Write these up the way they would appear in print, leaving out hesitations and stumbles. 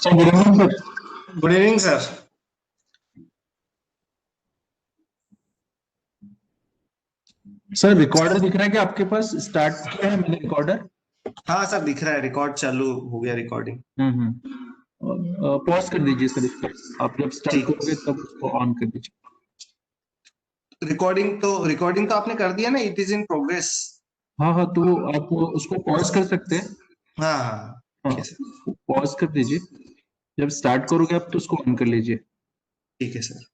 Sir good evening sir. Good evening sir. Sir recorder दिख रहा है क्या आपके पास? स्टार्ट किया है मैंने रिकॉर्डर। हाँ सर, दिख रहा है, रिकॉर्ड चालू हो गया रिकॉर्डिंग। पॉज कर दीजिए सर इसको। आप जब स्टार्ट ठीक। करोगे तब उसको ऑन कर दीजिए। रिकॉर्डिंग तो आपने कर दिया ना, इट इज इन प्रोग्रेस। हाँ हाँ, तो आप उसको पॉज कर सकते हैं। हाँ हाँ, हाँ, ठीक है सर। पॉज कर दीजिए। जब स्टार्ट करोगे आप तो उसको ऑन कर लीजिए। ठीक है सर।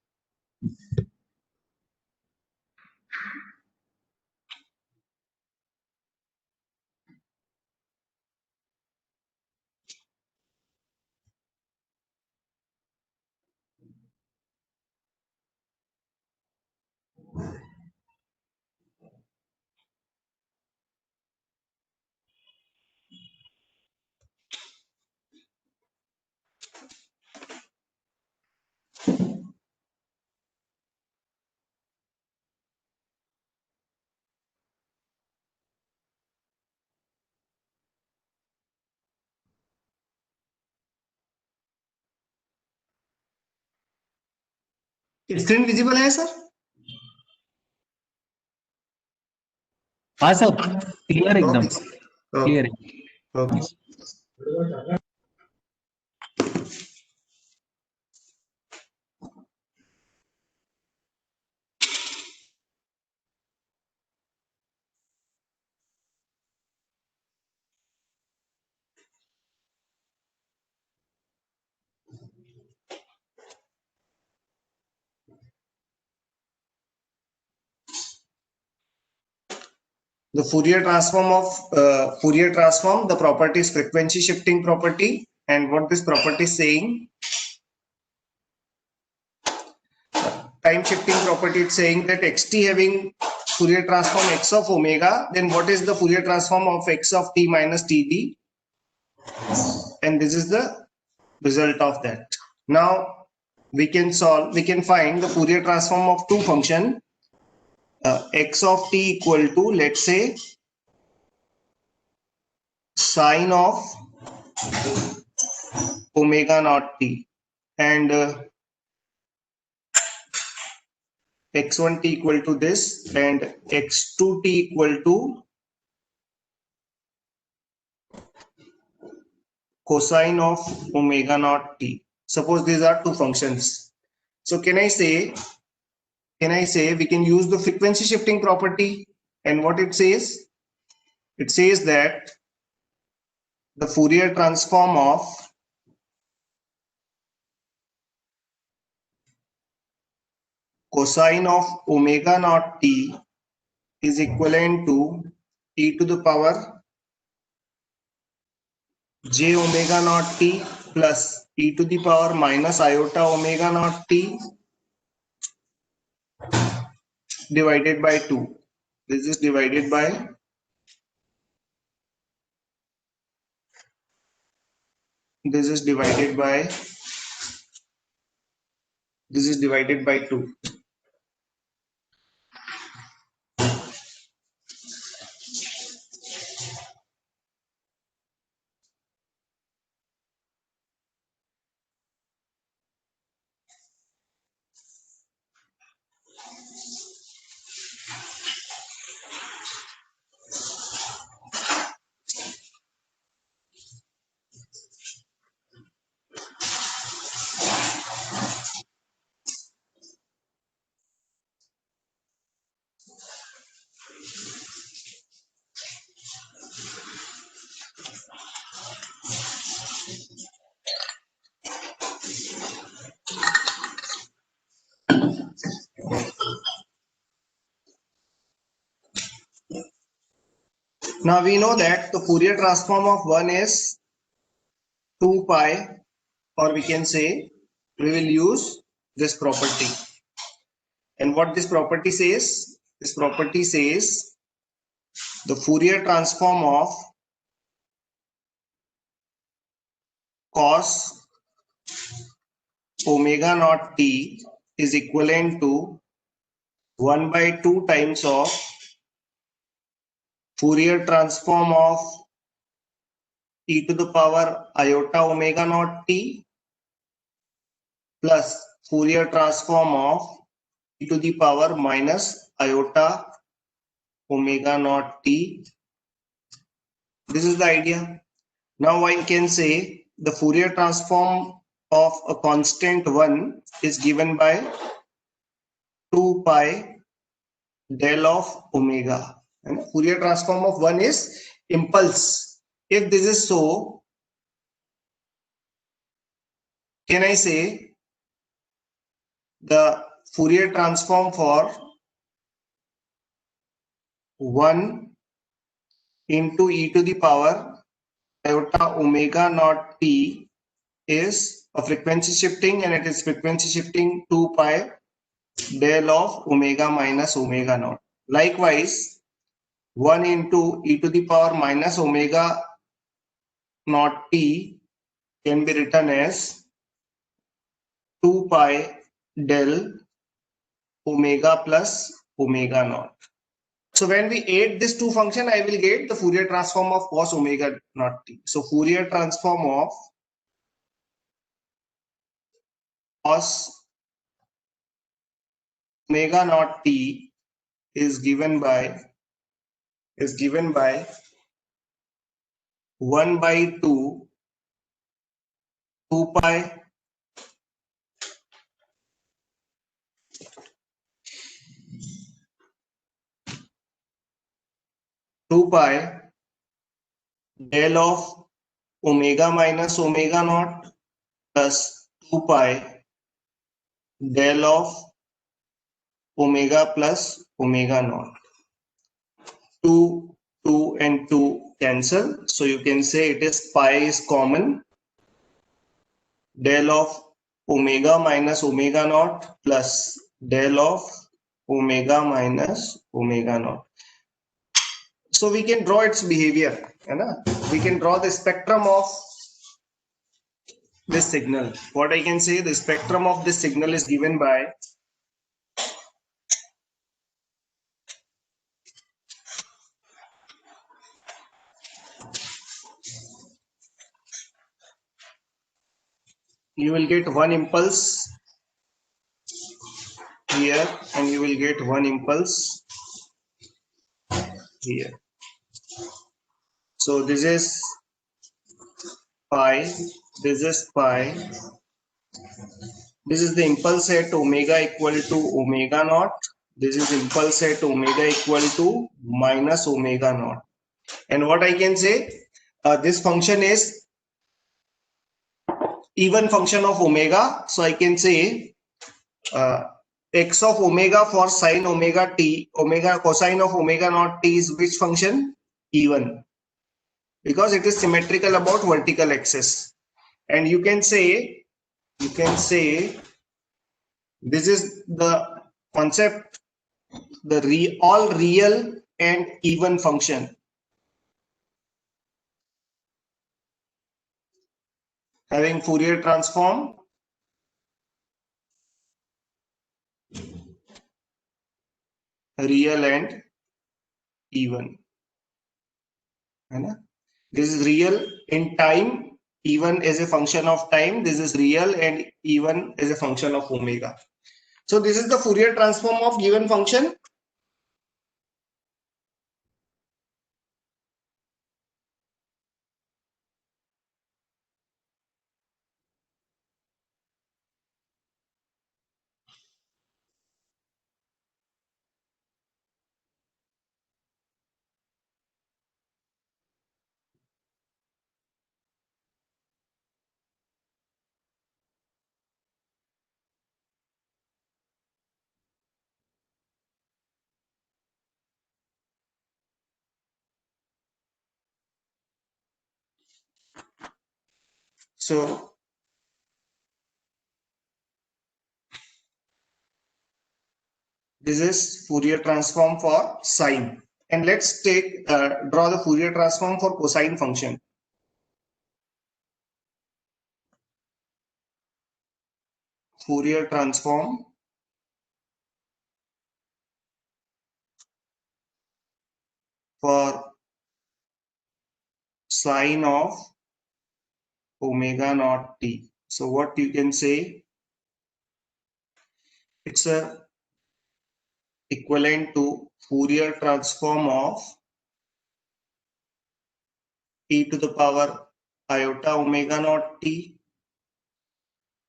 स्क्रीन विजिबल है सर? हाँ सर, क्लियर एकदम ओके क्लियर है। Okay. The Fourier transform, the property is frequency shifting property, and what this property is saying, time shifting property, it's saying that xt having Fourier transform x of omega, then what is the Fourier transform of x of t minus td, and this is the result of that. Now we can find the Fourier transform of two function, x of t equal to, let's say, sine of omega naught t, and x1 t equal to this, and x2 t equal to cosine of omega naught t. Suppose these are two functions. So can I say we can use the frequency shifting property, and what it says? It says that the Fourier transform of cosine of omega naught t is equivalent to e to the power j omega naught t plus e to the power minus iota omega naught t divided by 2. This is divided by 2. Now we know that the Fourier transform of 1 is 2 pi, or we can say we will use this property. And what this property says? This property says the Fourier transform of cos omega naught t is equivalent to 1 by 2 times of Fourier transform of e to the power iota omega naught t plus Fourier transform of e to the power minus iota omega naught t. This is the idea. Now I can say the Fourier transform of a constant 1 is given by 2 pi del of omega. And Fourier transform of 1 is impulse. If this is so, can I say the Fourier transform for 1 into e to the power iota omega naught t is a frequency shifting, and it is frequency shifting 2 pi del of omega minus omega naught. Likewise, 1 into e to the power minus omega naught t can be written as 2 pi del omega plus omega naught. So when we add these two functions, I will get the Fourier transform of cos omega naught t. So Fourier transform of cos omega naught t is given by 1 by 2 pi del of omega minus omega naught plus 2 pi del of omega plus omega naught. 2 and 2 cancel, so you can say it is pi is common. Del of omega minus omega naught plus del of omega minus omega naught. So we can draw its behavior, we can draw the spectrum of this signal. What I can say, the spectrum of this signal is given by you will get one impulse here and you will get one impulse here. So this is pi, this is pi, this is the impulse at omega equal to omega naught, this is impulse at omega equal to minus omega naught. And what I can say, this function is even function of omega, so I can say x of omega for sine omega t, omega cosine of omega naught t is which function? Even, because it is symmetrical about vertical axis. And you can say this is the concept, the all real and even function having Fourier transform real and even. This is real in time, even as a function of time. This is real and even as a function of omega. So this is the Fourier transform of given function. So this is Fourier transform for sine. And let's take draw the Fourier transform for cosine function. Fourier transform for sine of omega naught t. So what you can say, it's a equivalent to Fourier transform of e to the power iota omega naught t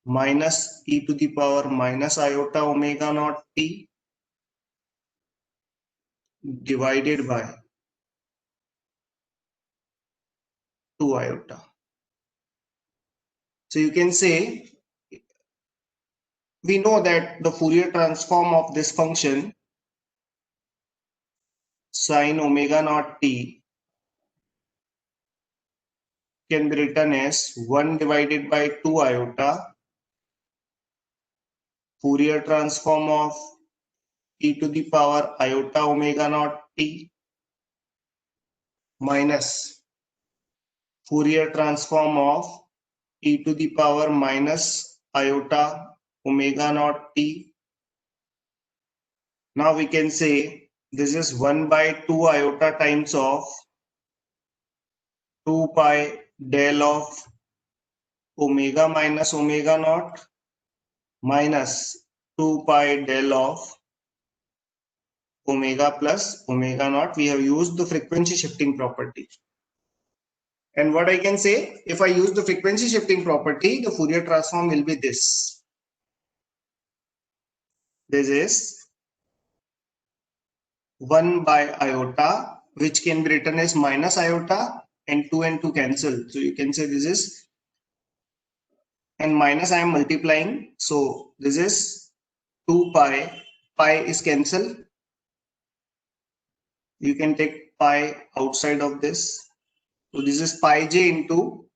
minus e to the power minus iota omega naught t divided by 2 iota. So you can say, we know that the Fourier transform of this function sine omega naught t can be written as 1 divided by 2 iota Fourier transform of e to the power iota omega naught t minus Fourier transform of e to the power minus iota omega naught t. Now we can say this is 1 by 2 iota times of 2 pi del of omega minus omega naught minus 2 pi del of omega plus omega naught. We have used the frequency shifting property. And what I can say, if I use the frequency shifting property, the Fourier transform will be this. This is 1 by iota, which can be written as minus iota, and 2 cancel. So you can say this is, and minus I am multiplying. So this is 2 pi, pi is cancelled. You can take pi outside of this. So this is pi j into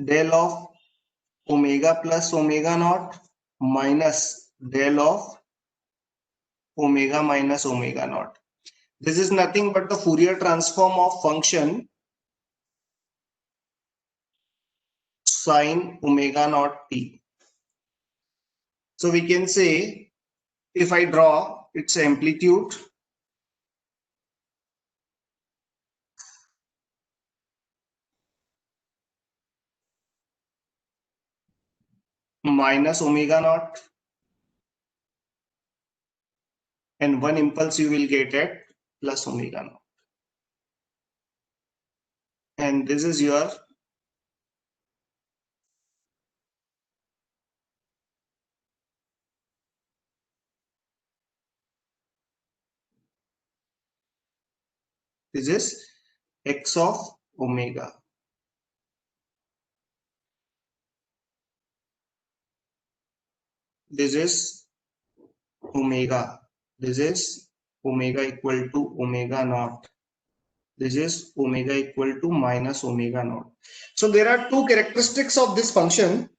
del of omega plus omega naught minus del of omega minus omega naught. This is nothing but the Fourier transform of function sine omega naught t. So we can say, if I draw its amplitude, minus omega naught, and one impulse you will get at plus omega naught. And this is your this is x of omega. This is omega. This is omega equal to omega naught. This is omega equal to minus omega naught. So there are two characteristics of this function.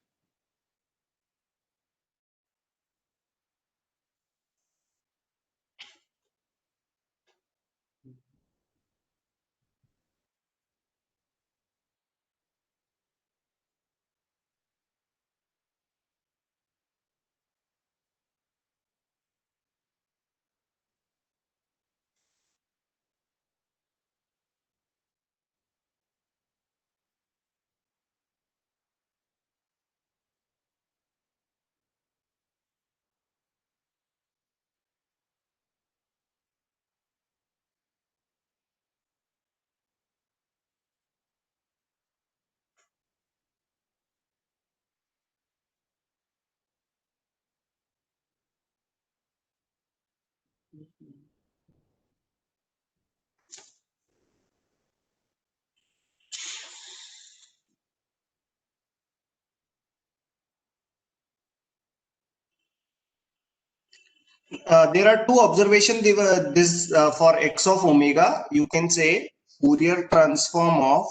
There are two observations. This for x of omega, you can say Fourier transform of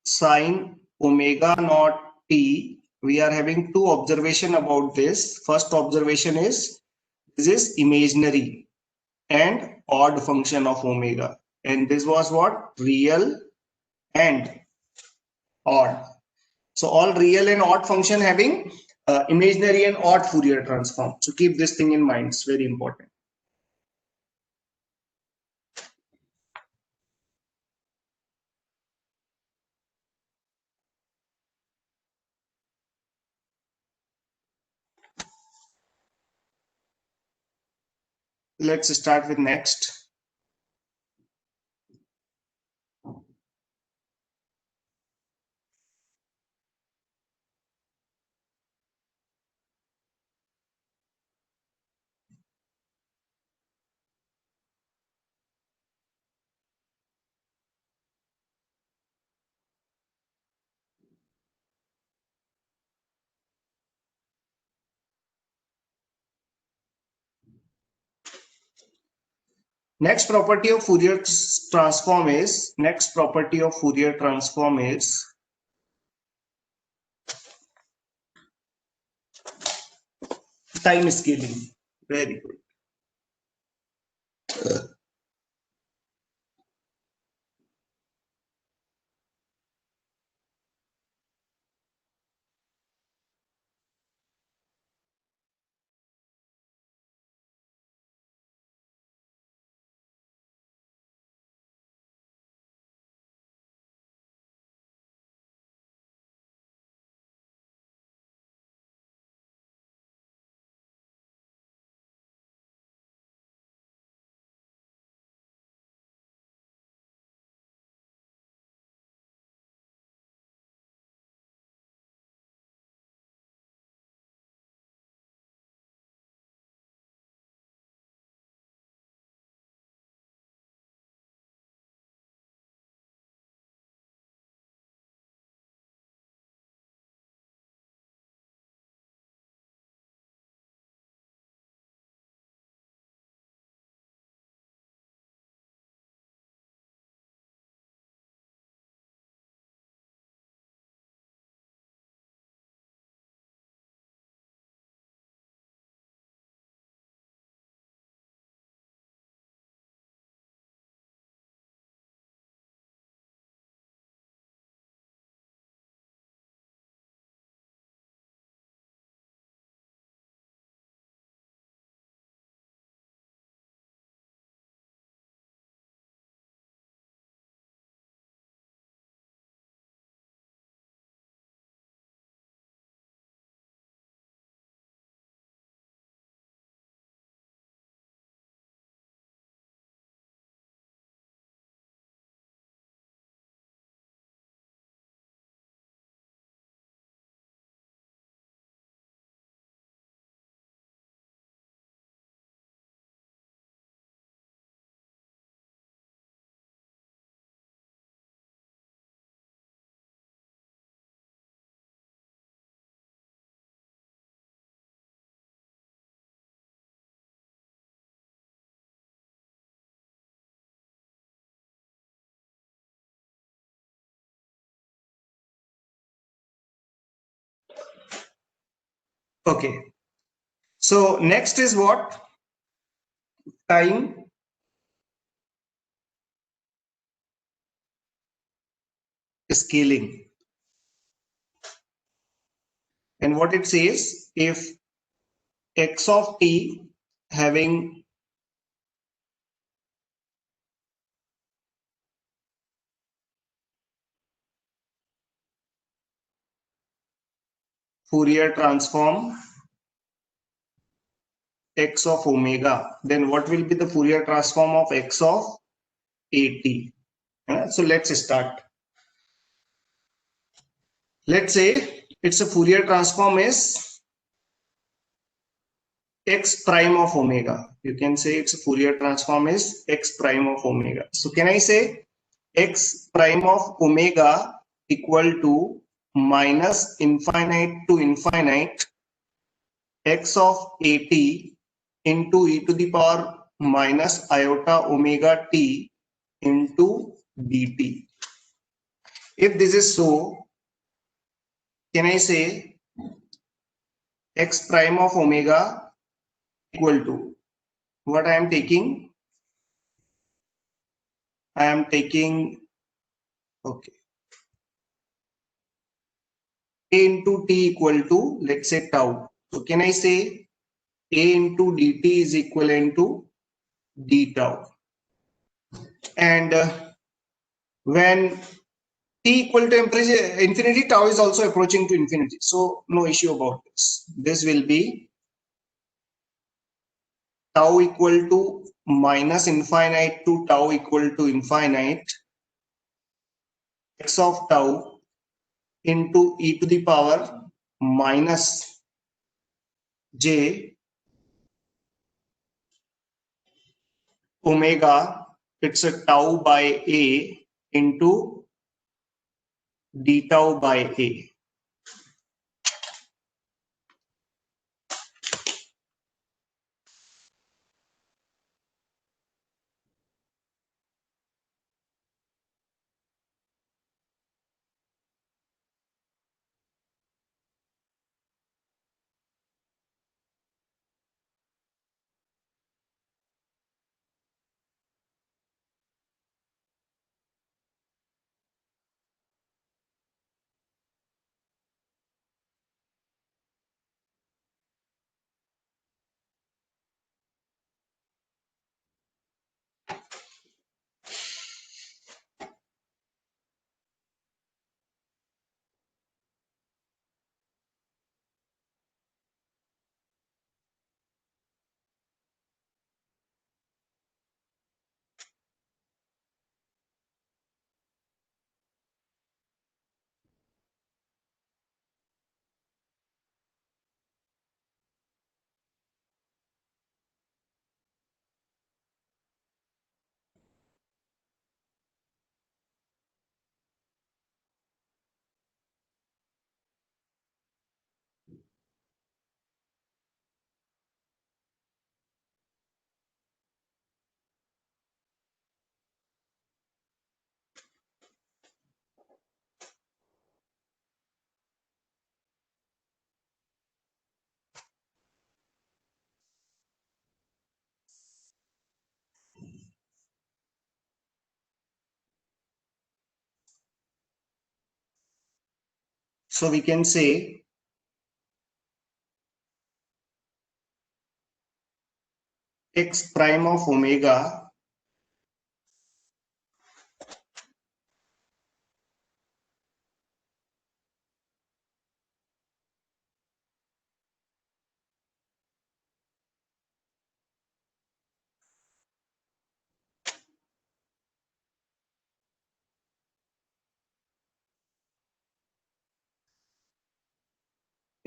sine omega naught t. We are having two observation about this. First observation is this is imaginary and odd function of omega, and this was what? Real and odd. So all real and odd function having imaginary and odd Fourier transform. So keep this thing in mind. It's very important. let's start with next. Next property of Fourier transform is time scaling. Very good. Okay. So next is what? Time scaling. And what it says, if x of t having Fourier transform x of omega, then what will be the Fourier transform of x of at? So let's start. Let's say it's a Fourier transform is x prime of omega. You can say it's a Fourier transform is x prime of omega. So can I say x prime of omega equal to minus infinite to infinite x of at into e to the power minus iota omega t into dt. If this is so, can I say x prime of omega equal to what I am taking? I am taking, okay, a into t equal to, let's say tau. So can I say a into dt is equivalent to d tau? And when t equal to infinity, tau is also approaching to infinity. So no issue about this. This will be tau equal to minus infinite to tau equal to infinite, x of tau into e to the power minus j omega, it's a tau by a into d tau by a. So we can say x prime of omega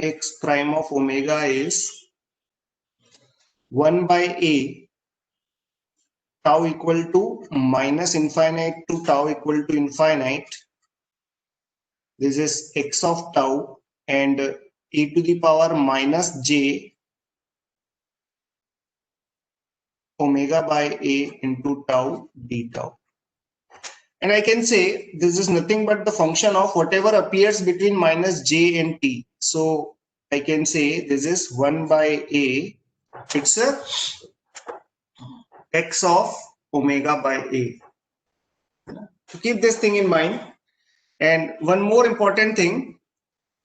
x prime of omega is 1 by a tau equal to minus infinite to tau equal to infinite. This is x of tau and e to the power minus j omega by a into tau d tau. And I can say this is nothing but the function of whatever appears between minus j and t. So I can say this is 1 by a, it's a x of omega by a. So keep this thing in mind. And one more important thing,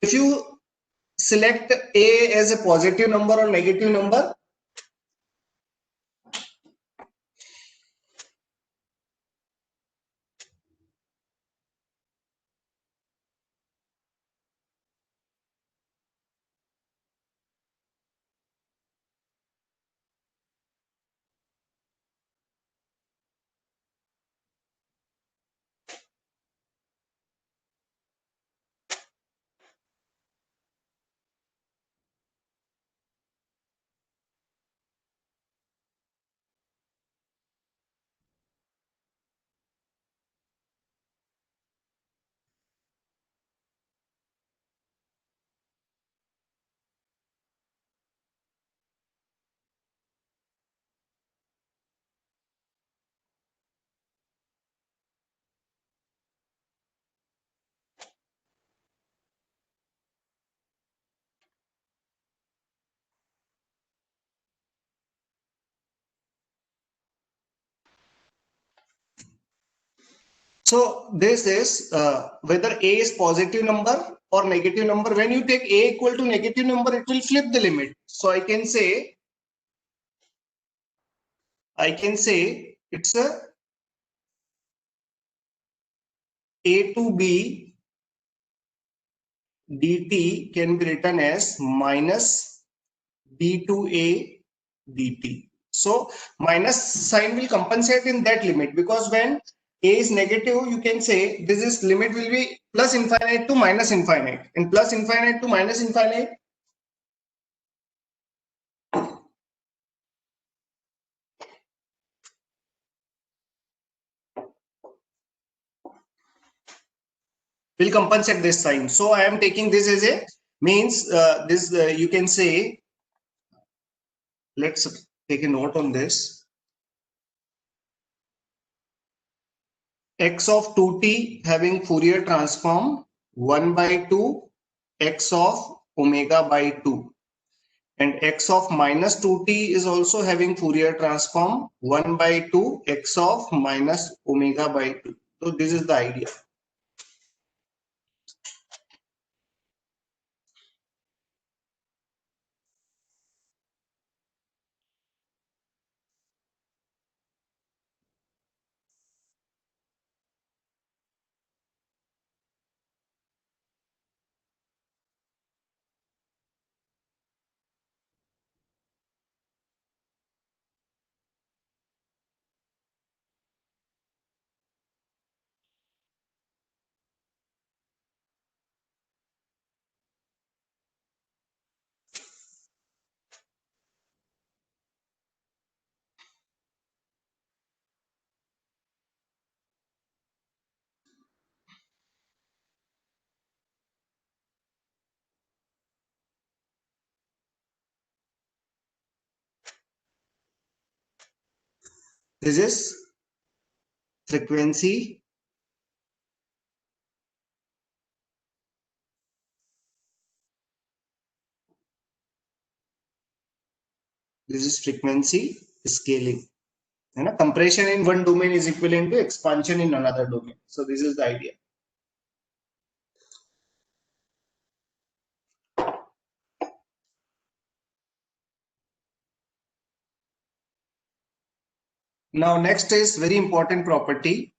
if you select a as a positive number or negative number, so this is whether a is positive number or negative number. When you take a equal to negative number, it will flip the limit. So I can say it's a to b dt can be written as minus b to a dt. So minus sign will compensate in that limit, because when a is negative, you can say this is limit will be plus infinite to minus infinite, and plus infinite to minus infinite will compensate this sign. So I am taking this as a means this you can say, let's take a note on this. X of 2t having Fourier transform 1 by 2 x of omega by 2, and x of minus 2t is also having Fourier transform 1 by 2 x of minus omega by 2. So this is the idea. This is frequency scaling. And a compression in one domain is equivalent to expansion in another domain. So this is the idea. Now next is very important property.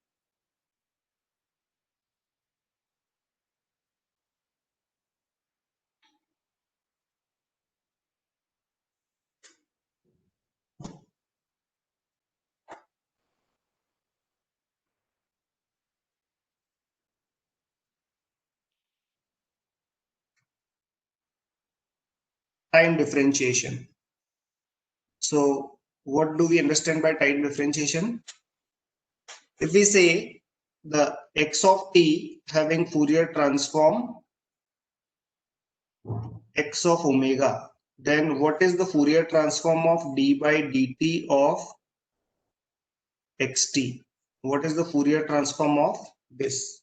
Time differentiation. So what do we understand by time differentiation? If we say the x of t having Fourier transform x of omega, then what is the Fourier transform of d by dt of xt? What is the Fourier transform of this?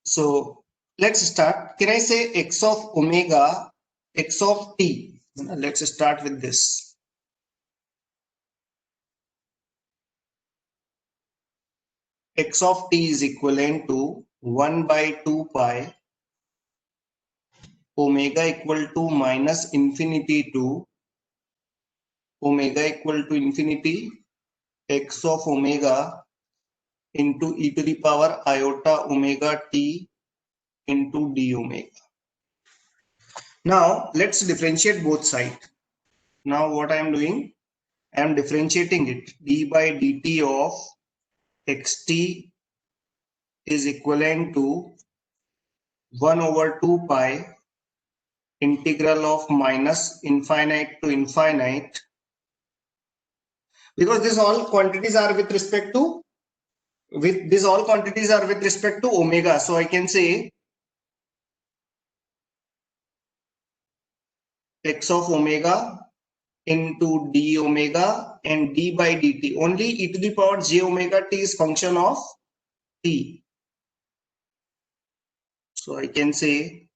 So let's start. Can I say x of omega, x of t? Let's start with this. X of t is equivalent to 1 by 2 pi omega equal to minus infinity to omega equal to infinity x of omega into e to the power iota omega t into d omega. Now let's differentiate both sides. Now what I am doing, I am differentiating it. D by dt of xt is equivalent to 1 over 2 pi integral of minus infinite to infinite, because these all quantities are with respect to omega. So I can say x of omega into d omega, and d by dt. Only e to the power j omega t is function of t. So I can say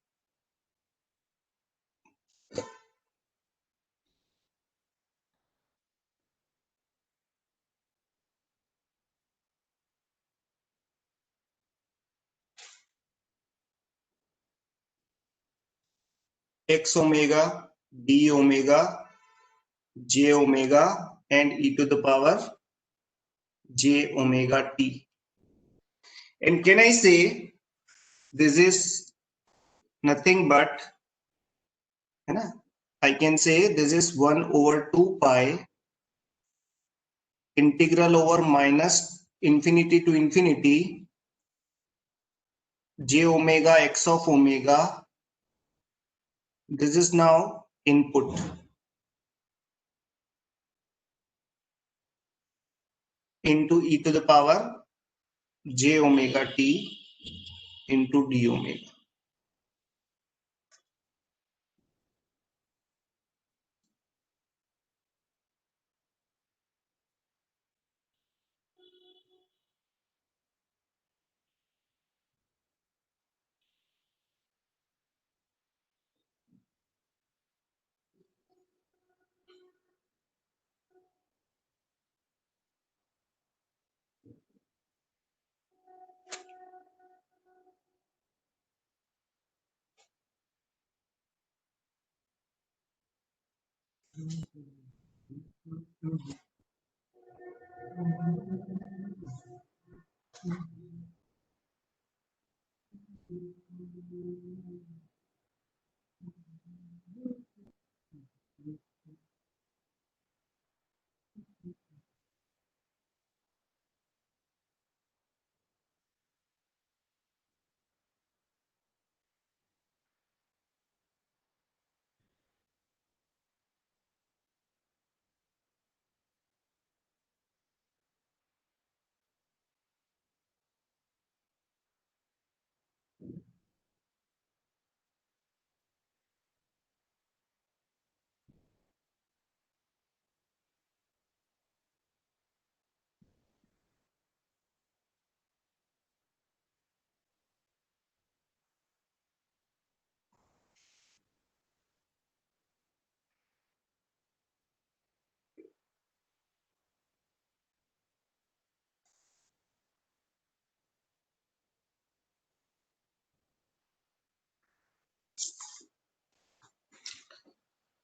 x omega, d omega, j omega, and e to the power j omega t. And can I say this is nothing but, है ना? I can say this is 1 over 2 pi integral over minus infinity to infinity j omega x of omega. This is now input into e to the power j omega t into d omega.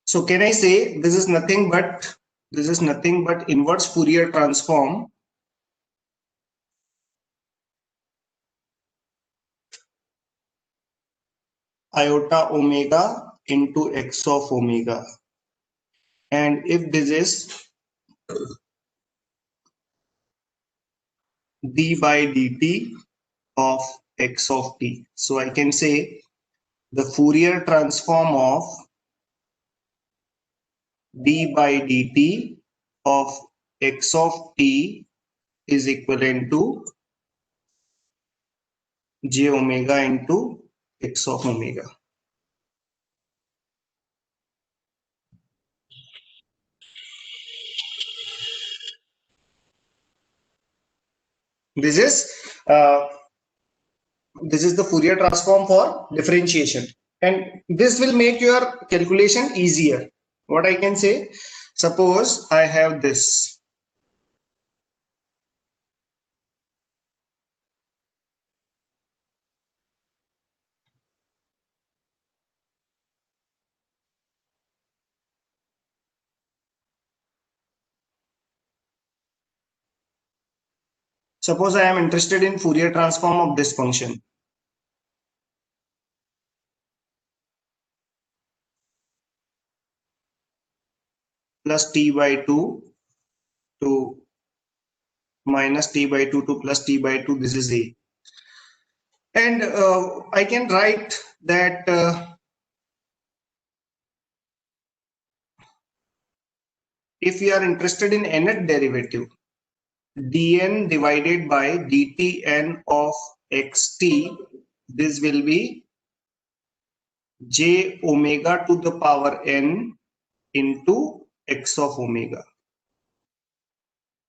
So can I say this is nothing but inverse Fourier transform iota omega into x of omega. And if this is d by dt of x of t. So I can say the Fourier transform of d by dt of x of t is equivalent to j omega into x of omega. This is uh, this is the Fourier transform for differentiation, and this will make your calculation easier. What I can say, suppose I have this. Suppose I am interested in Fourier transform of this function. Plus t by 2 to minus t by 2 to plus t by 2, this is a. And I can write that if we are interested in nth derivative, dn divided by dtn of xt, this will be j omega to the power n into x of omega.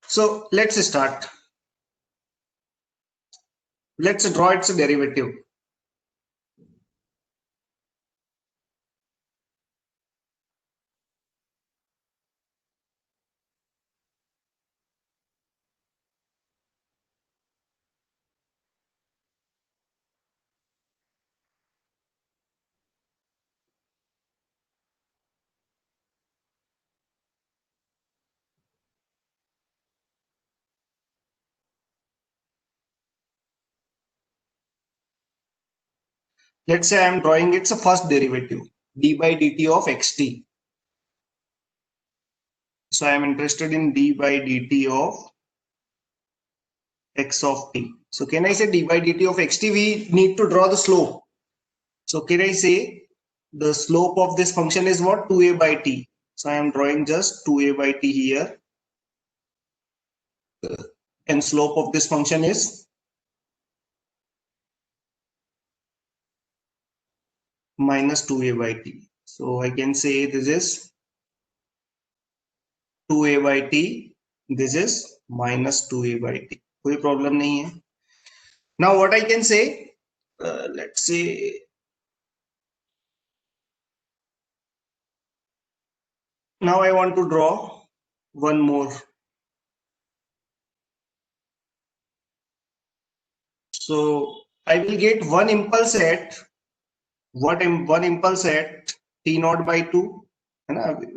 So let's start. Let's draw its derivative. let's say I am drawing its first derivative, d by dt of xt. So I am interested in d by dt of x of t. So can I say d by dt of xt? We need to draw the slope. So can I say the slope of this function is what? 2a by t. So I am drawing just 2a by t here. And slope of this function is minus 2a by t. So I can say this is 2a by t. This is minus 2a by t. कोई problem नहीं है. Now what I can say, let's say, now I want to draw one more. So I will get one impulse at one impulse at t naught by 2.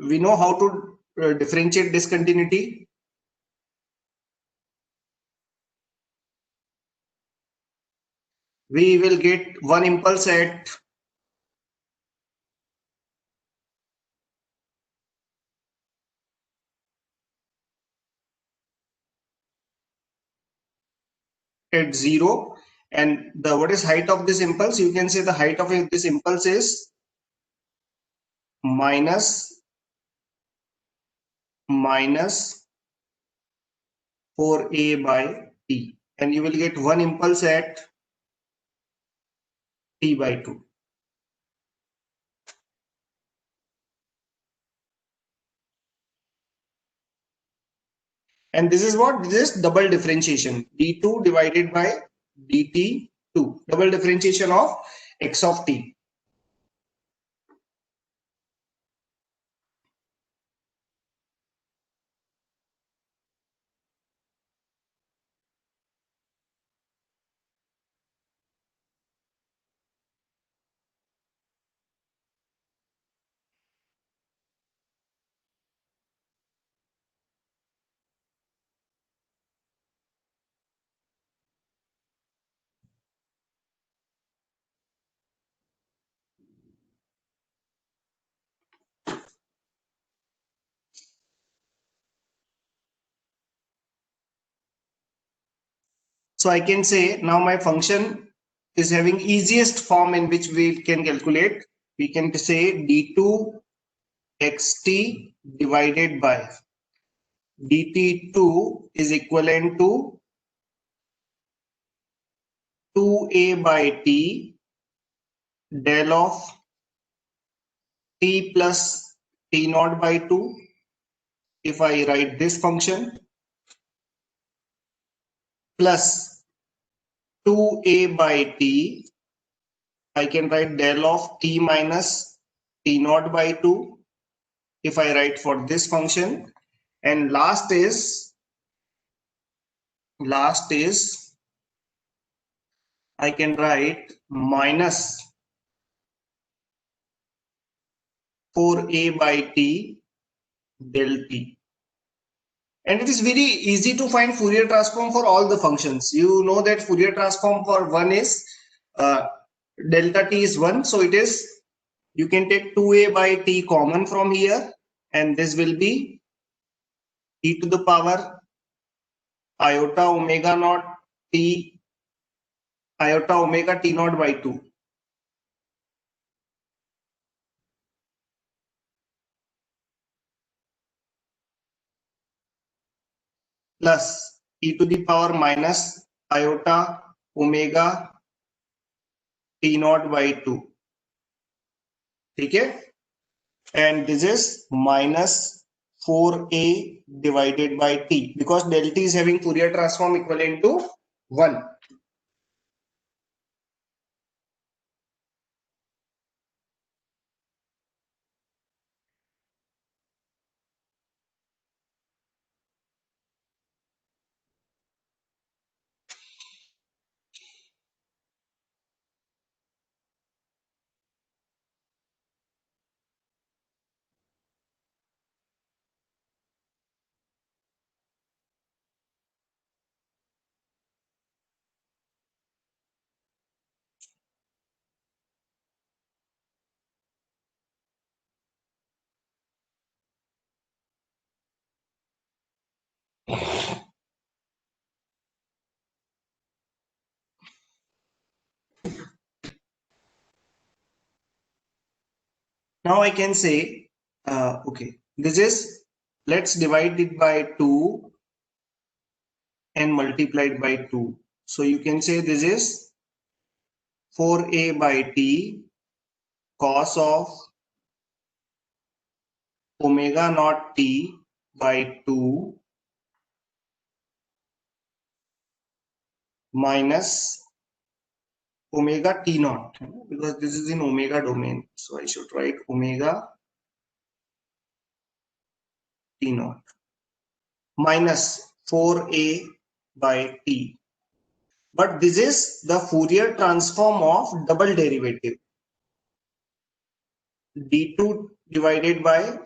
We know how to differentiate discontinuity. We will get one impulse at at 0, and the what is height of this impulse? You can say the height of this impulse is minus 4a by t, and you will get one impulse at t by 2. And this is what? This is double differentiation, d2 divided by dt2, double differentiation of x of t. So I can say now my function is having easiest form in which we can calculate. We can say d2 xt divided by dt2 is equivalent to 2a by t del of t plus t naught by 2. If I write this function plus 2a by t, I can write del of t minus t naught by 2 if I write for this function. And last is I can write minus 4a by t del t. And it is very easy to find Fourier transform for all the functions. You know that Fourier transform for one is delta t is 1. So it is, you can take 2a by t common from here, and this will be e to the power iota omega naught t iota omega t naught by 2 plus e to the power minus iota omega t naught by 2. ठीक है? And this is minus 4a divided by t, because del t is having Fourier transform equivalent to 1. Now I can say, okay, this is, let's divide it by 2 and multiply it by 2. So you can say this is 4a by t cos of omega naught t by 2 minus omega t naught, because this is in omega domain. So I should write omega t naught minus 4a by t. But this is the Fourier transform of double derivative d2 divided by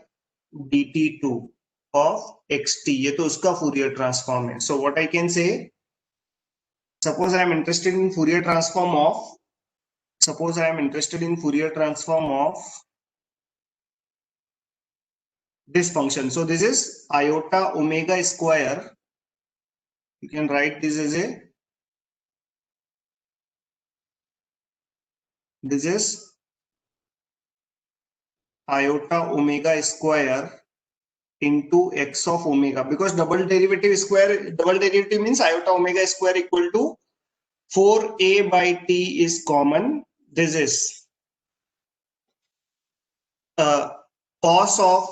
dt2 of xt. ये तो उसका Fourier transform है. So what I can say, suppose I am interested in Fourier transform of, this function. So this is iota omega square. You can write this as a, this is iota omega square into x of omega, because double derivative means iota omega square equal to 4a by t is common. This is cos of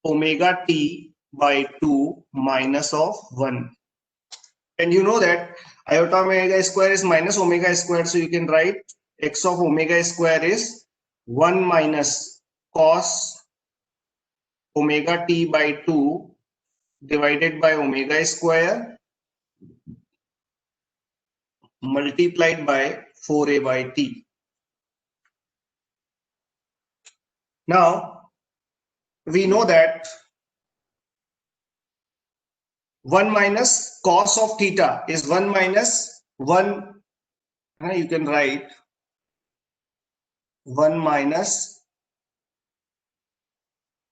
omega t by 2 minus of 1. And you know that iota omega square is minus omega square, so you can write x of omega square is 1 minus cos omega t by 2 divided by omega square multiplied by 4a by t. Now we know that 1 minus cos of theta is 1 minus 1. You can write 1 minus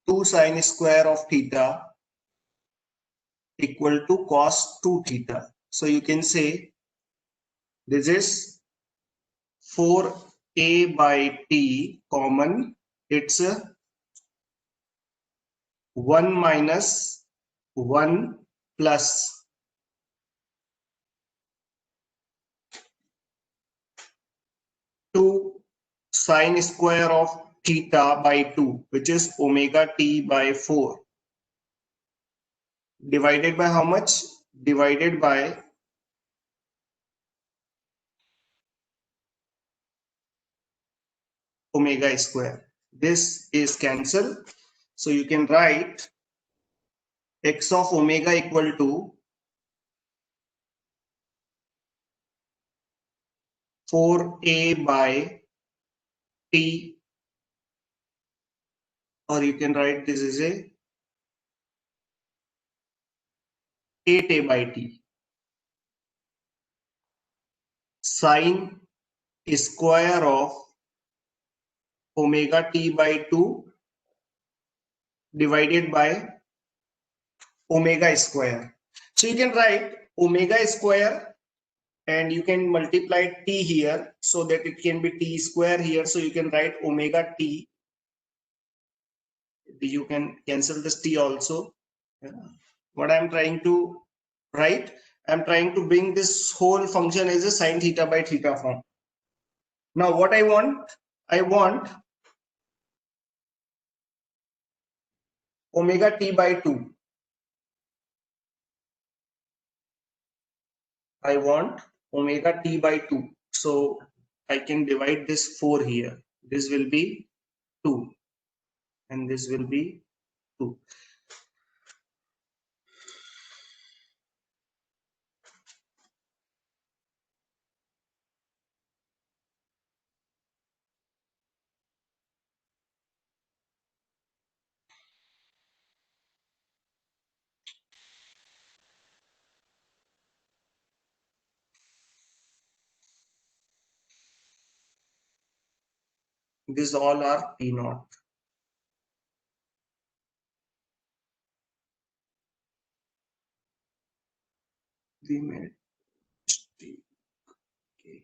2 sine square of theta equal to cos 2 theta. So you can say this is 4a by t common. It's 1 minus 1 plus 2 sine square of theta by 2, which is omega t by 4, divided by how much? Divided by omega square. This is cancelled. So you can write x of omega equal to 4a by t, or you can write this is a 8a by t sine square of omega t by 2 divided by omega square. So you can write omega square and you can multiply t here so that it can be t square here. So you can write omega t. You can cancel this t also. What I'm trying to write, I'm trying to bring this whole function as a sine theta by theta form. Now what I want omega t by 2. I want omega t by 2. So I can divide this 4 here. This will be 2 and this will be 2. These all are P naught. We made T. Okay.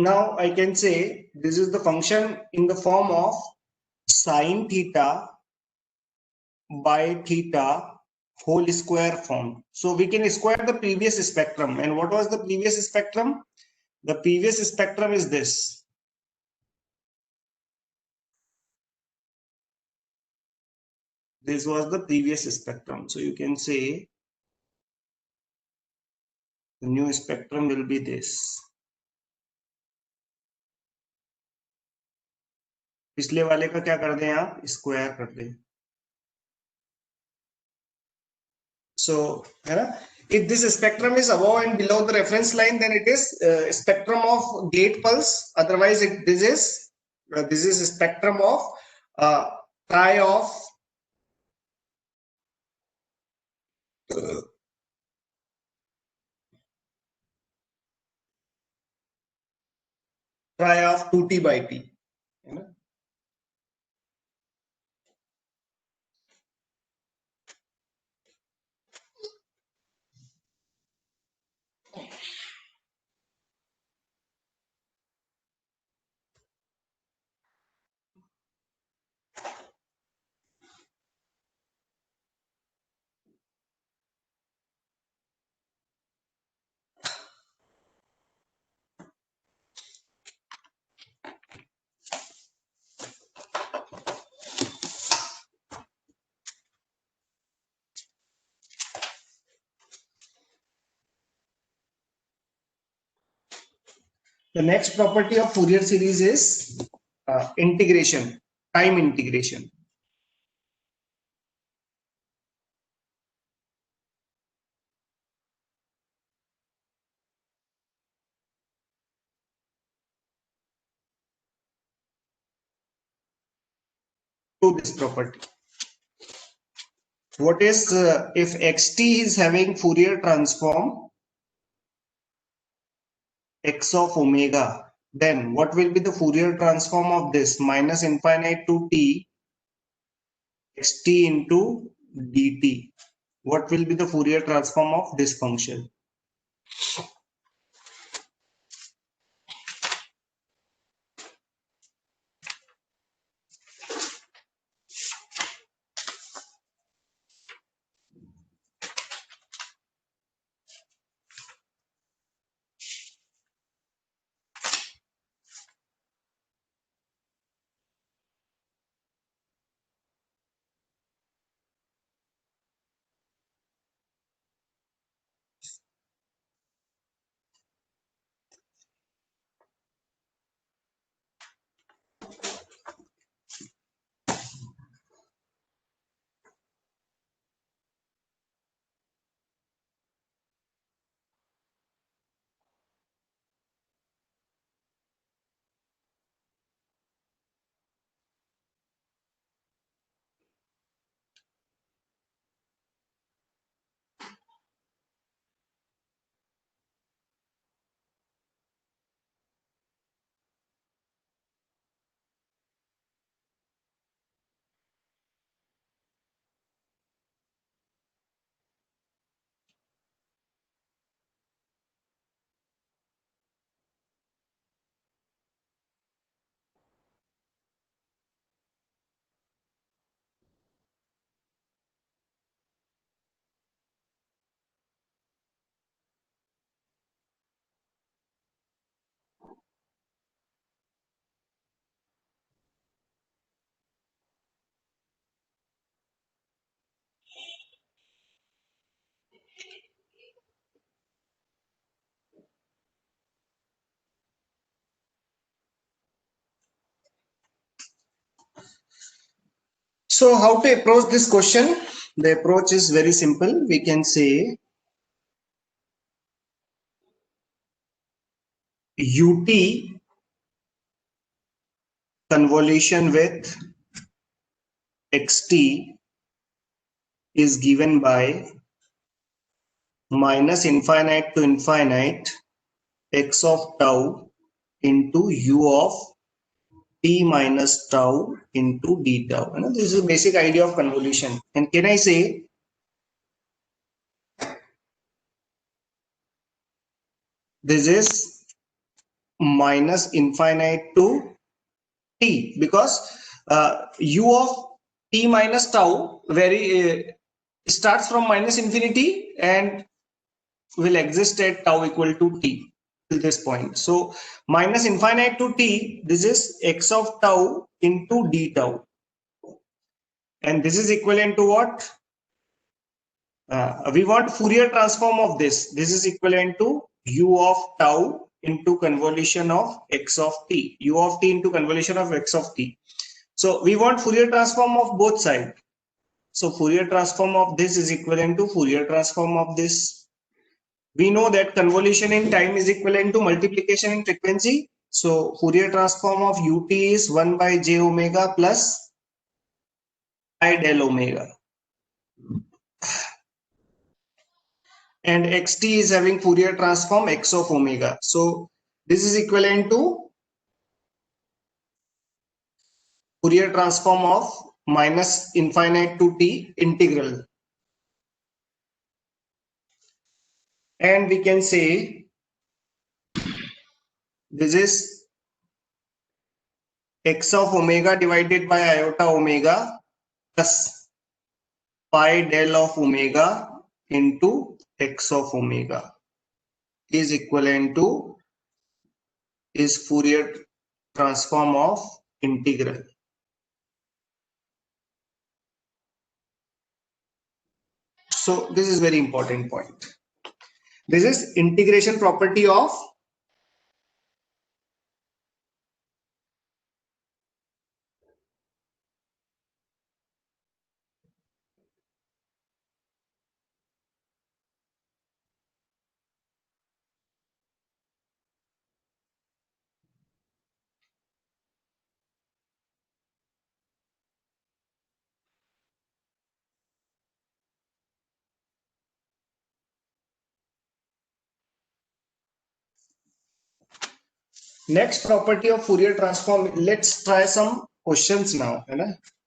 now I can say this is the function in the form of sine theta by theta whole square form. So we can square the previous spectrum. And what was the previous spectrum? The previous spectrum is this. This was the previous spectrum. So you can say the new spectrum will be this. पिछले वाले का क्या कर दें आप? Square कर दें. So, if this spectrum is above and below the reference line, then it is spectrum of gate pulse. Otherwise, this is a spectrum of tri of tri of 2t by t. The next property of Fourier series is integration, time integration. To this property. What is if xt is having Fourier transform x of omega, then what will be the Fourier transform of this minus infinite to t xt into dt? What will be the Fourier transform of this function? So how to approach this question? The approach is very simple. We can say ut convolution with xt is given by minus infinite to infinite x of tau into u of t minus tau into d tau. This is a basic idea of convolution. And can I say this is minus infinite to t, because u of t minus tau starts from minus infinity and will exist at tau equal to t till this point. So minus infinite to t, this is x of tau into d tau, and this is equivalent to what? We want Fourier transform of this. This is equivalent to u of tau into convolution of x of t, u of t into convolution of x of t. So we want Fourier transform of both sides. So Fourier transform of this is equivalent to Fourier transform of this. We know that convolution in time is equivalent to multiplication in frequency. So Fourier transform of ut is 1 by j omega plus I del omega. And xt is having Fourier transform x of omega. So this is equivalent to Fourier transform of minus infinite to t integral. And we can say this is x of omega divided by iota omega plus pi del of omega into x of omega is equivalent to is Fourier transform of integral. So this is very important point. This is integration property of next property of Fourier transform. Let's try some questions now.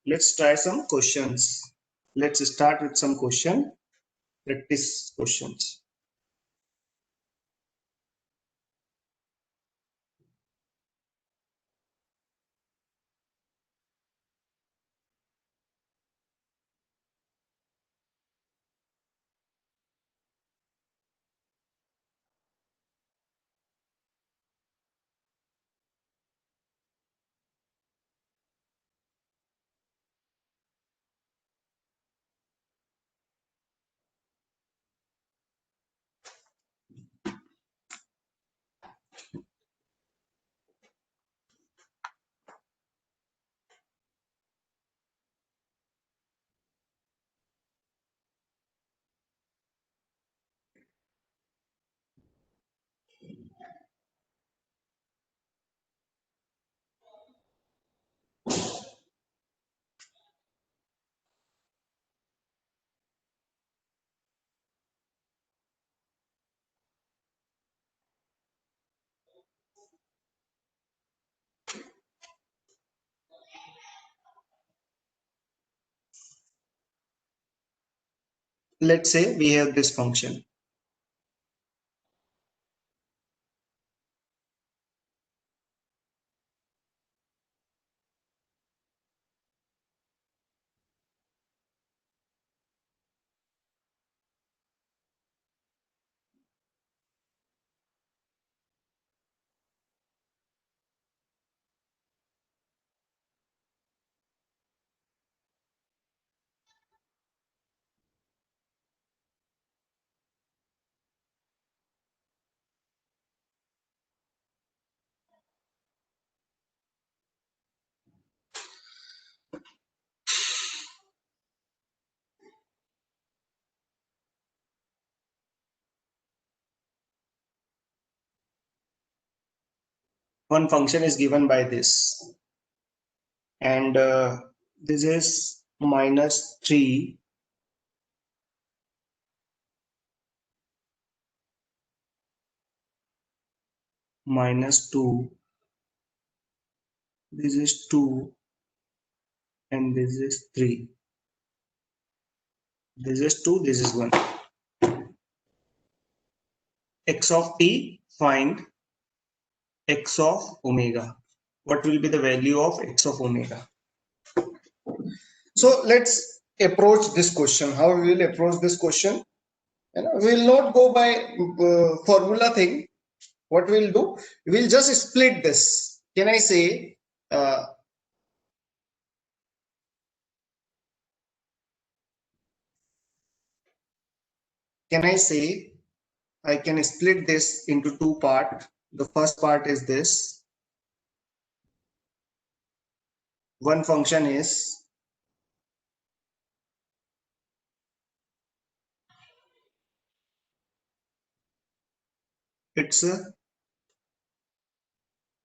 Let's try some questions. Let's start with some question, practice questions. Let's say we have this function. One function is given by this, and this is minus 3 minus 2, this is 2, and this is 3. This is 2, this is 1. X of t, find x of omega. What will be the value of x of omega? So let's approach this question. How we will approach this question? We will not go by formula thing. What we'll do? We'll just split this. Can I say? Can I say? I can split this into two parts. The first part is this. One function is it's a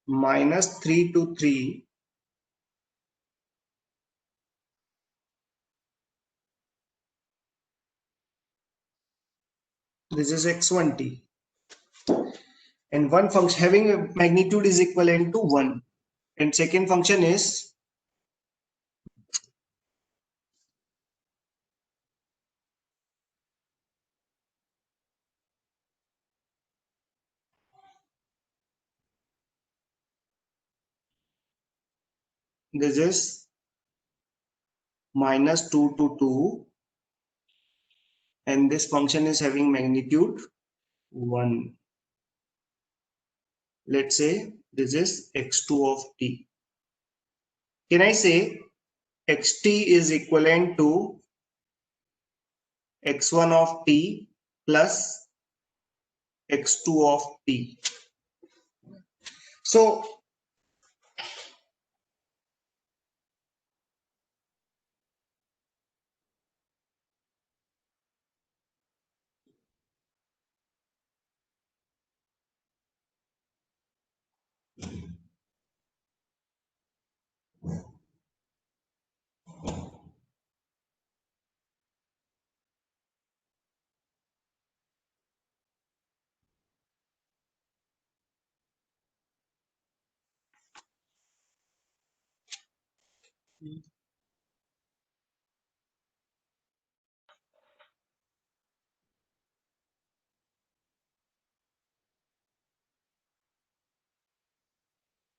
minus 3 to 3 this is x1t, and one function having a magnitude is equivalent to 1, and second function is this is minus 2 to 2, and this function is having magnitude 1. Let's say this is x2 of t. Can I say xt is equivalent to x1 of t plus x2 of t? So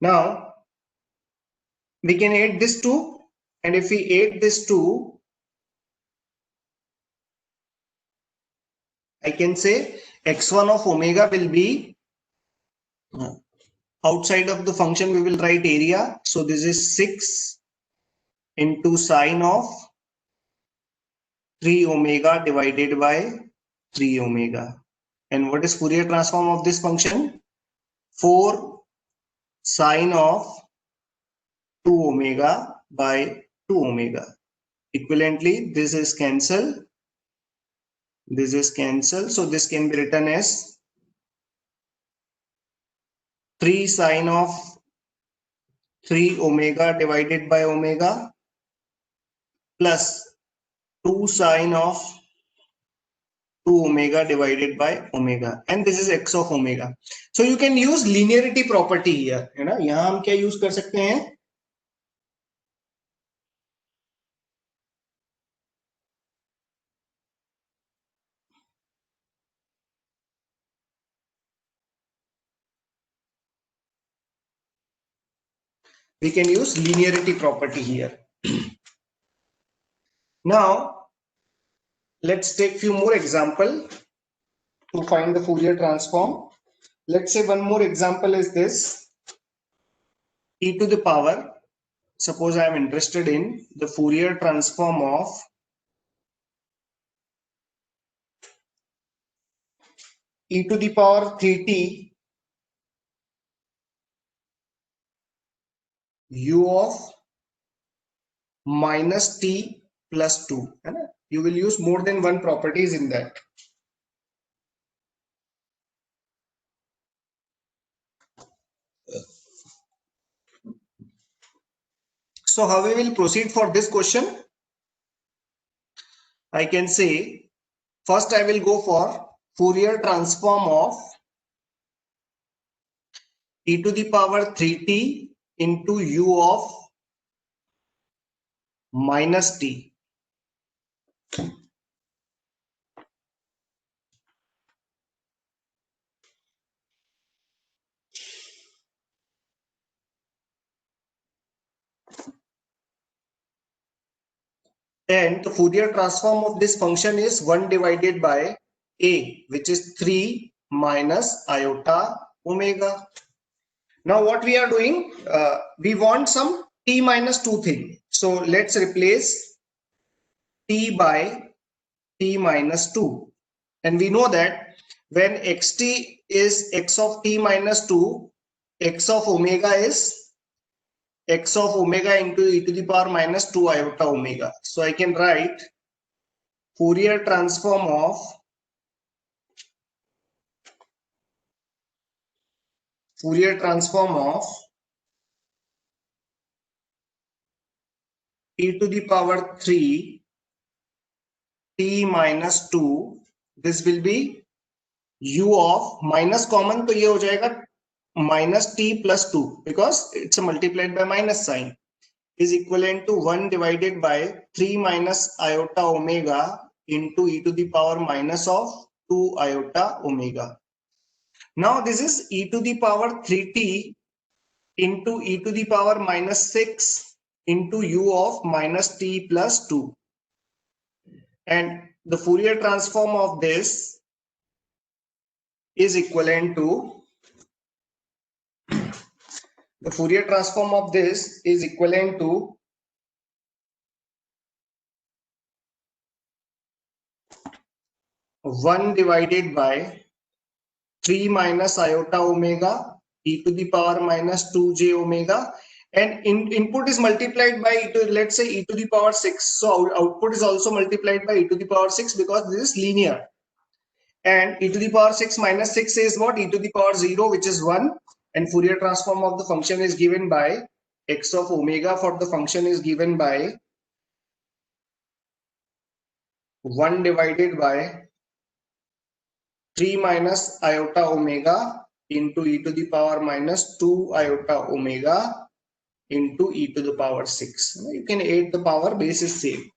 now we can add this 2, and if we add this 2, I can say x1 of omega will be outside of the function. We will write area. So this is 6 into sine of 3 omega divided by 3 omega. And what is Fourier transform of this function? 4 sine of 2 omega by 2 omega. Equivalently, this is cancel. This is cancel. So this can be written as 3 sine of 3 omega divided by omega plus 2 sine of 2 omega divided by omega, and this is x of omega. So you can use linearity property here. है ना, यहाँ हम क्या use कर सकते हैं? We can use linearity property here. Now let's take few more example to find the Fourier transform. Let's say one more example is this: e to the power. Suppose I am interested in the Fourier transform of e to the power 3t u of minus t plus 2. है ना? You will use more than one properties in that. So how we will proceed for this question? I can say first I will go for Fourier transform of e to the power 3t into u of minus t. And the Fourier transform of this function is 1 divided by a, which is 3 minus iota omega. Now what we are doing, we want some t minus 2 thing. So let's replace t by t minus 2. And we know that when xt is x of t minus 2, x of omega is x of omega into e to the power minus 2 iota omega. So I can write Fourier transform of e to the power 3 t minus 2. This will be u of minus common, तो ये हो जाएगा minus t plus 2 because it's multiplied by minus sign is equivalent to 1 divided by 3 minus iota omega into e to the power minus of 2 iota omega. Now this is e to the power 3t into e to the power minus 6 into u of minus t plus 2. And the Fourier transform of this is equivalent to the Fourier transform of this is equivalent to 1 divided by 3 minus iota omega e to the power minus 2j omega, and input is multiplied by let's say e to the power 6. So output is also multiplied by e to the power 6 because this is linear. And e to the power 6 minus 6 is what? E to the power 0, which is 1. And Fourier transform of the function is given by x of omega for the function is given by 1 divided by 3 minus iota omega into e to the power minus 2 iota omega into e to the power 6. You can add the power, base is same.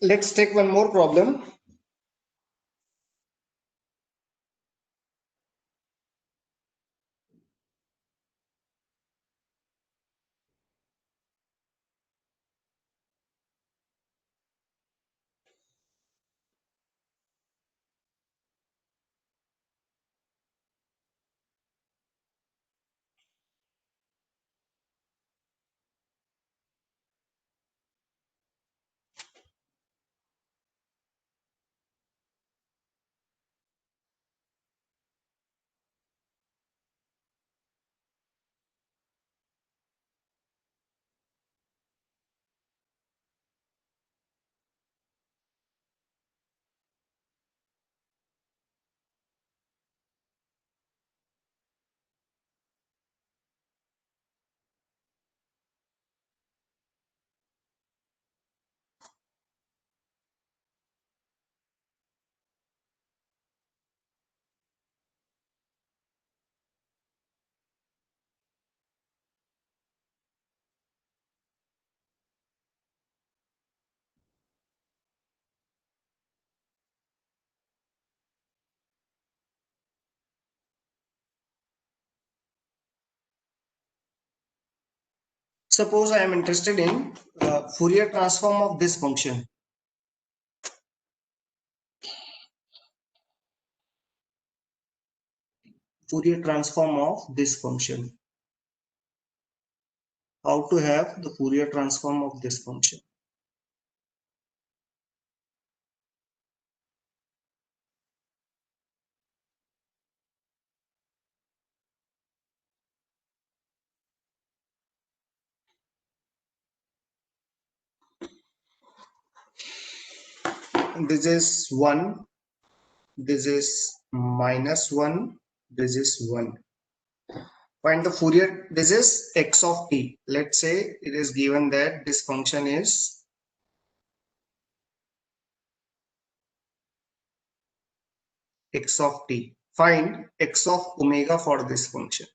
Let's take one more problem. Suppose I am interested in Fourier transform of this function. Fourier transform of this function. How to have the Fourier transform of this function. This is 1, this is minus 1, this is 1. Find the Fourier. This is x of t. Let's say it is given that this function is x of t. Find x of omega for this function.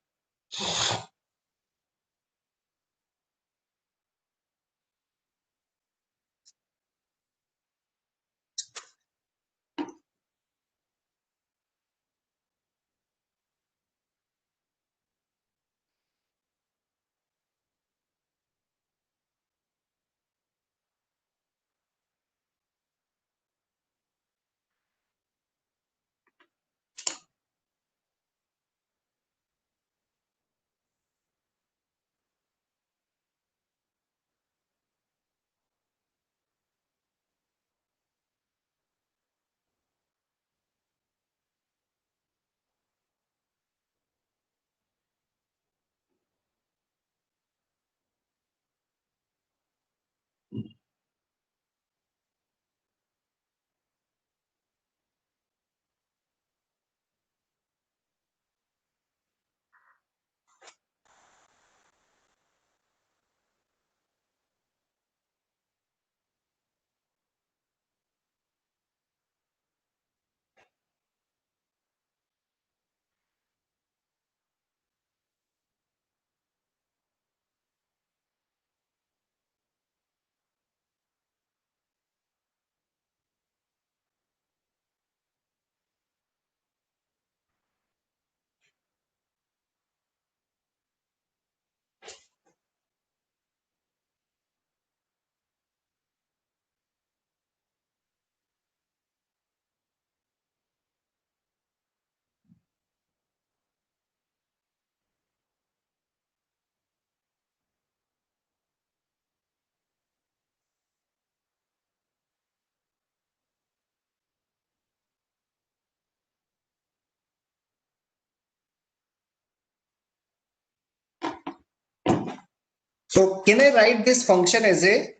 So can I write this function as a,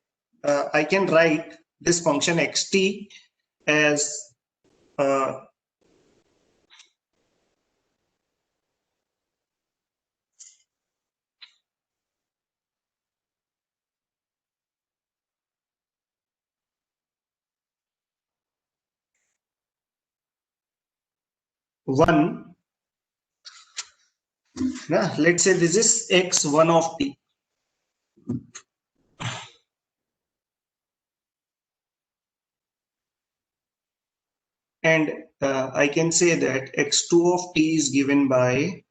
I can write this function xt as uh, one. Let's say this is x1 of t. And I can say that x2 of t is given by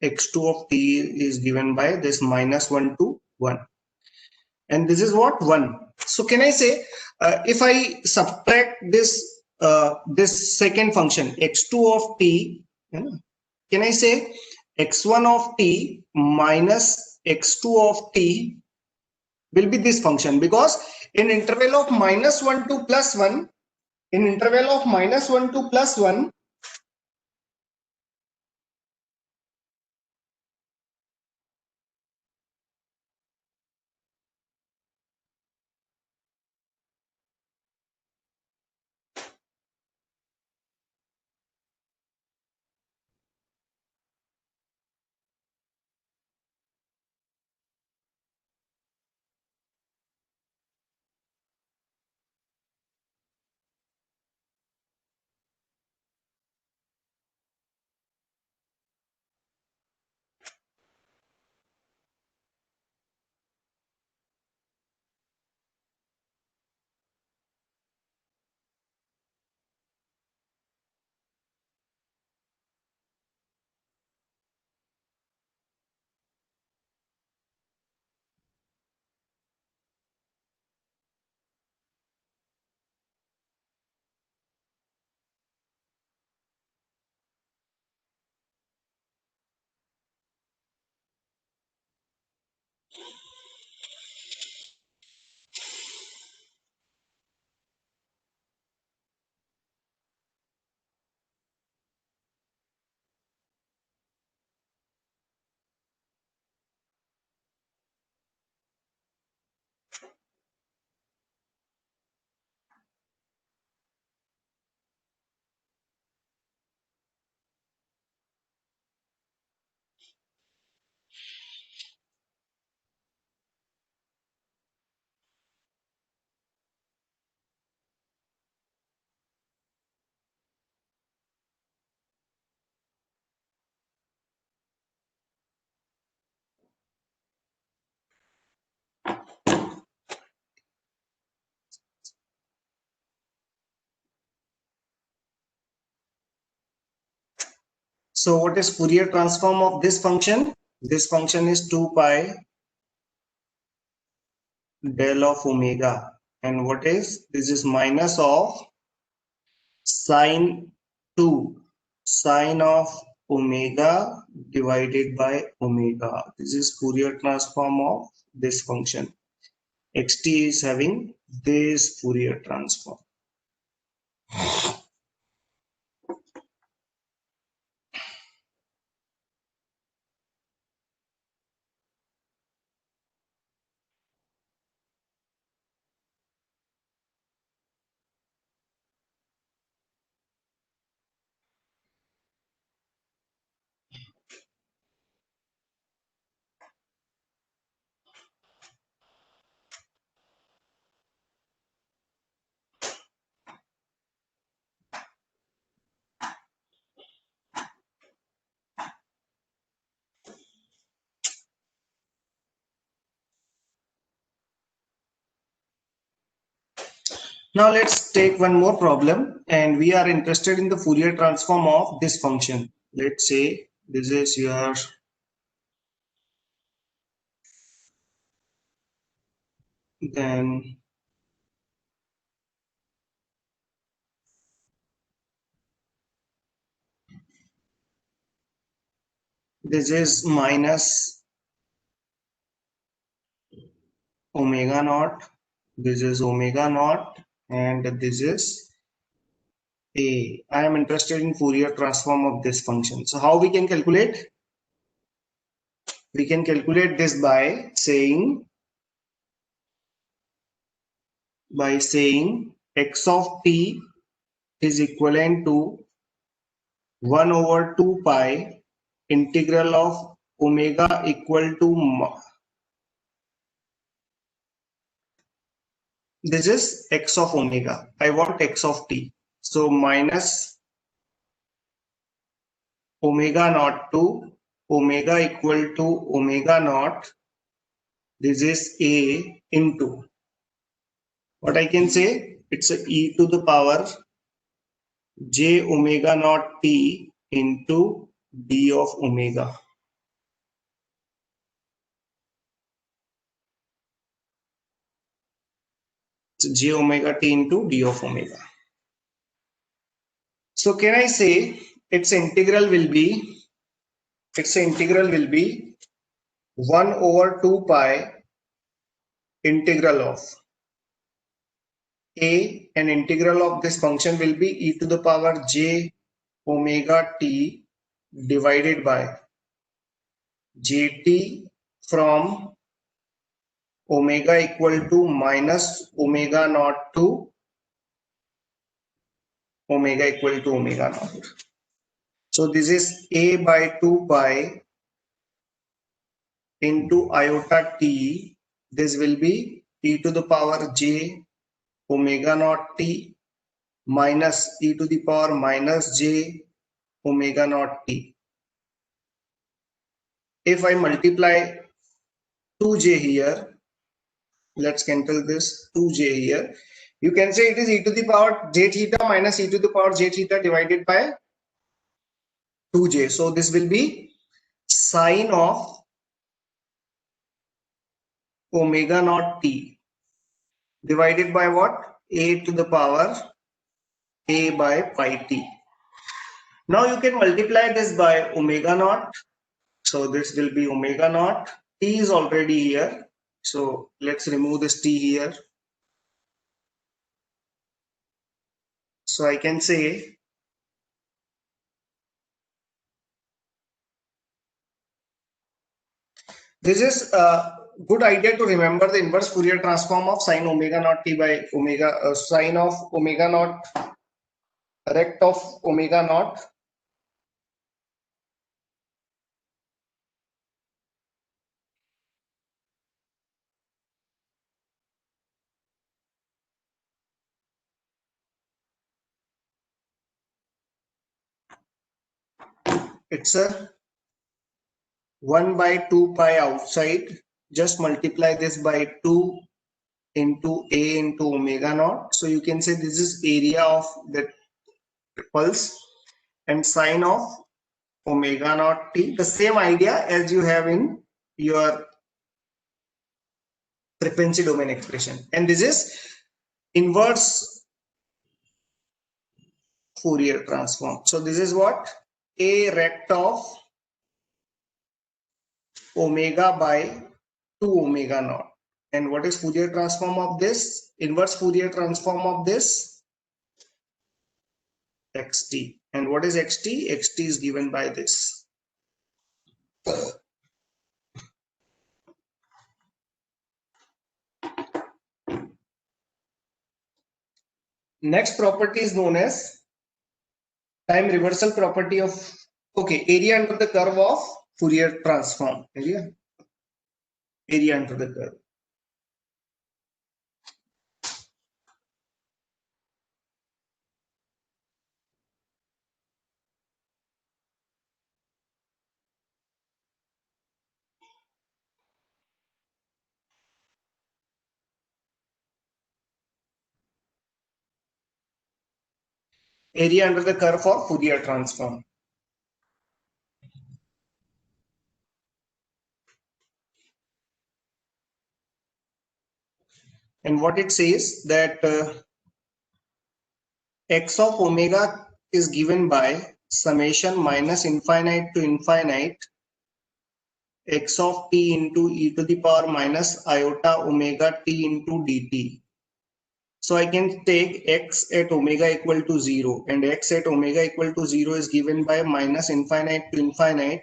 x2 of t is given by this -1 to 1. And this is what? 1. So can I say, if I subtract this second function, x2 of t, can I say x1 of t minus x2 of t will be this function? Because in interval of -1 to +1, in interval of -1 to +1, So what is Fourier transform of this function? This function is 2 pi del of omega. And what is this? Is minus of sine 2 sine of omega divided by omega. This is Fourier transform of this function. Xt is having this Fourier transform. Now let's take one more problem, and we are interested in the Fourier transform of this function. Let's say this is your then this is minus omega naught, this is omega naught, and this is a. I am interested in Fourier transform of this function. So how we can calculate? We can calculate this by saying x of t is equivalent to 1 over 2 pi integral of omega equal to this is x of omega. I want x of t. So minus omega naught to omega equal to omega naught. This is a into what I can say. It's a e to the power j omega naught t into d of omega. It's j omega t into d of omega. So can I say its integral will be 1 over 2 pi integral of a, and integral of this function will be e to the power j omega t divided by jt from omega equal to minus omega naught to omega equal to omega naught. So this is a by 2 pi into iota t. This will be e to the power j omega naught t minus e to the power minus j omega naught t. If I multiply 2j here, let's cancel this 2j here. You can say it is e to the power j theta minus e to the power j theta divided by 2j. So this will be sine of omega naught t divided by what? A to the power a by pi t. Now you can multiply this by omega naught. So this will be omega naught. T is already here. So let's remove this t here. So I can say this is a good idea to remember the inverse Fourier transform of sine omega naught t by omega sine of omega naught rect of omega naught. It's a 1 by 2 pi outside. Just multiply this by 2 into a into omega naught. So you can say this is area of the pulse, and sine of omega naught t. The same idea as you have in your frequency domain expression. And this is inverse Fourier transform. So this is what? A rect of omega by 2 omega naught. And what is Fourier transform of this? Inverse Fourier transform of this? xt. And what is xt? Xt is given by this. Next property is known as time reversal property of, okay, area under the curve of Fourier transform. Area under the curve. Area under the curve for Fourier transform. And what it says that x of omega is given by summation minus infinite to infinite x of t into e to the power minus iota omega t into dt. So I can take x at omega equal to 0, and x at omega equal to 0 is given by minus infinite to infinite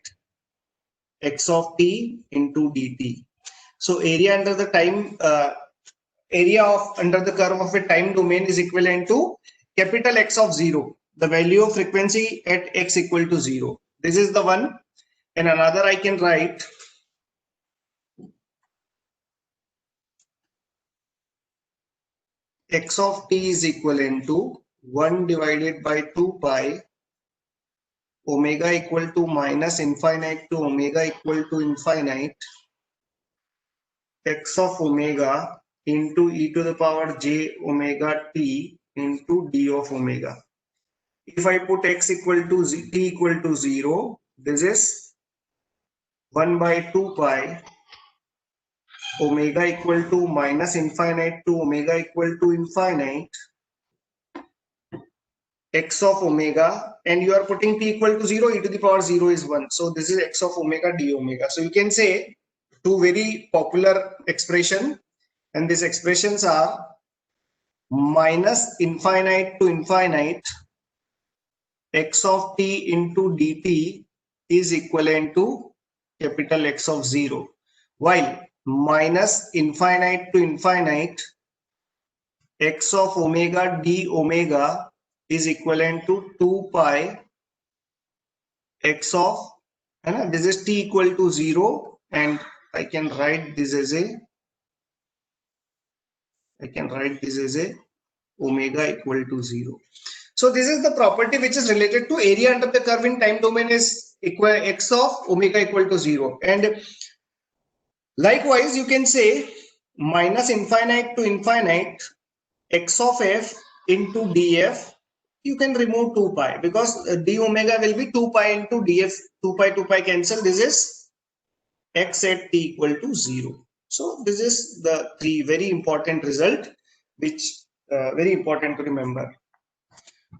x of t into dt. So area under the time area of under the curve of a time domain is equivalent to capital X of 0, the value of frequency at x equal to 0. This is the one. And another I can write x of t is equivalent to 1 divided by 2 pi omega equal to minus infinite to omega equal to infinite x of omega into e to the power j omega t into d of omega. If I put x equal to t equal to 0, this is 1 by 2 pi omega equal to minus infinite to omega equal to infinite x of omega, and you are putting t equal to 0, e to the power 0 is 1. So this is x of omega d omega. So you can say two very popular expression, and these expressions are minus infinite to infinite x of t into dt is equivalent to capital X of 0, while minus infinite to infinite x of omega d omega is equivalent to 2 pi x of, this is t equal to 0, and I can write this as a omega equal to 0. So this is the property which is related to area under the curve in time domain is equal x of omega equal to 0. And likewise, you can say minus infinite to infinite x of f into df. You can remove 2 pi because d omega will be 2 pi into df. 2 pi cancel. This is x at t equal to 0. So this is the three very important result which very important to remember.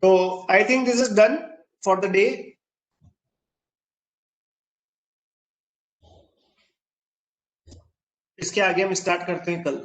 So I think this is done for the day. इसके आगे हम start करते हैं कल.